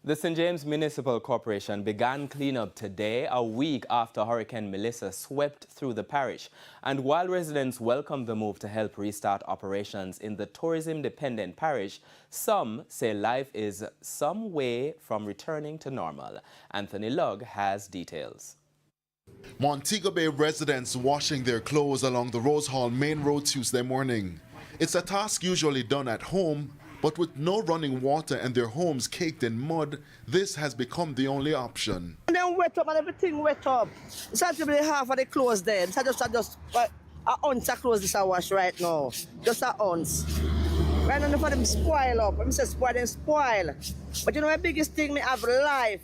The St. James Municipal Corporation began cleanup today, a week after Hurricane Melissa swept through the parish. And while residents welcome the move to help restart operations in the tourism-dependent parish, some say life is some way from returning to normal. Anthony Lugg has details. Montego Bay residents washing their clothes along the Rose Hall main road Tuesday morning. It's a task usually done at home, but with no running water and their homes caked in mud, this has become the only option. And then wet up and everything wet up. It's actually half of the clothes there. It's just an ounce of clothes this I wash right now. Just an ounce. Right now for them spoil up. I'm saying spoil and spoil. But you know the biggest thing me have life.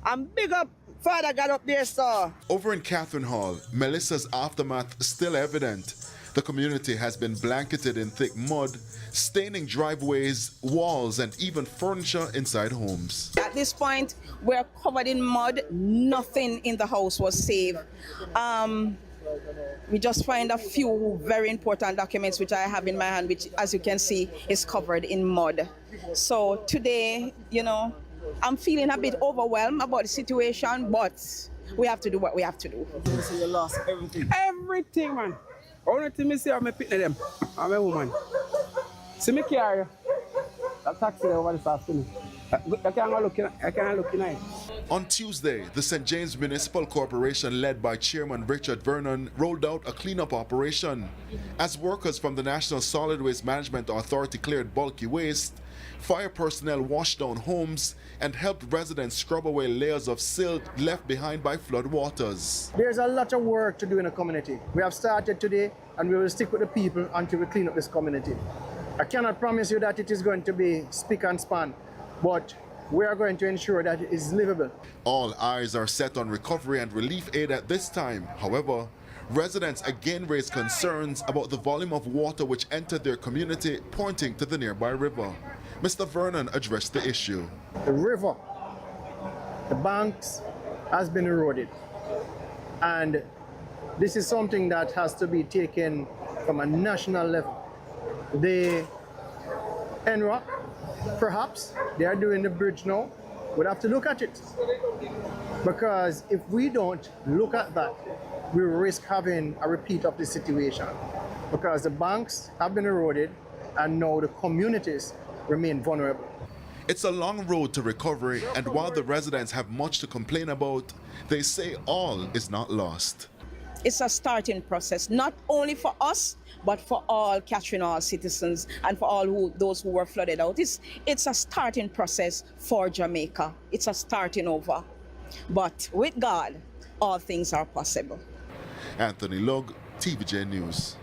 I'm big up Father God up there, sir. Over in Catherine Hall, Melissa's aftermath still evident. The community has been blanketed in thick mud, staining driveways, walls, and even furniture inside homes. At this point, we're covered in mud. Nothing in the house was saved. We just find a few very important documents which I have in my hand, which, as you can see, is covered in mud. So today, you know, I'm feeling a bit overwhelmed about the situation, but we have to do what we have to do. So you lost everything? Everything, man. Only thing I see how I pick them. I'm a woman. See me carry that taxi over this afternoon. I can't look in it. On Tuesday, the St. James Municipal Corporation, led by Chairman Richard Vernon, rolled out a cleanup operation. As workers from the National Solid Waste Management Authority cleared bulky waste, fire personnel washed down homes and helped residents scrub away layers of silt left behind by flood waters. There's a lot of work to do in the community. We have started today and we will stick with the people until we clean up this community. I cannot promise you that it is going to be spick and span, but we are going to ensure that it is livable. All eyes are set on recovery and relief aid at this time. However, residents again raised concerns about the volume of water which entered their community, pointing to the nearby river. Mr. Vernon addressed the issue. The river, the banks has been eroded. And this is something that has to be taken from a national level. The NROC, perhaps, they are doing the bridge now. We'll have to look at it. Because if we don't look at that, we risk having a repeat of the situation. Because the banks have been eroded and now the communities remain vulnerable. It's a long road to recovery, and while the residents have much to complain about, they say all is not lost. It's a starting process, not only for us, but for all Catherine Hall citizens and for all those who were flooded out. It's a starting process for Jamaica. It's a starting over. But with God, all things are possible. Anthony Lugg, TVJ News.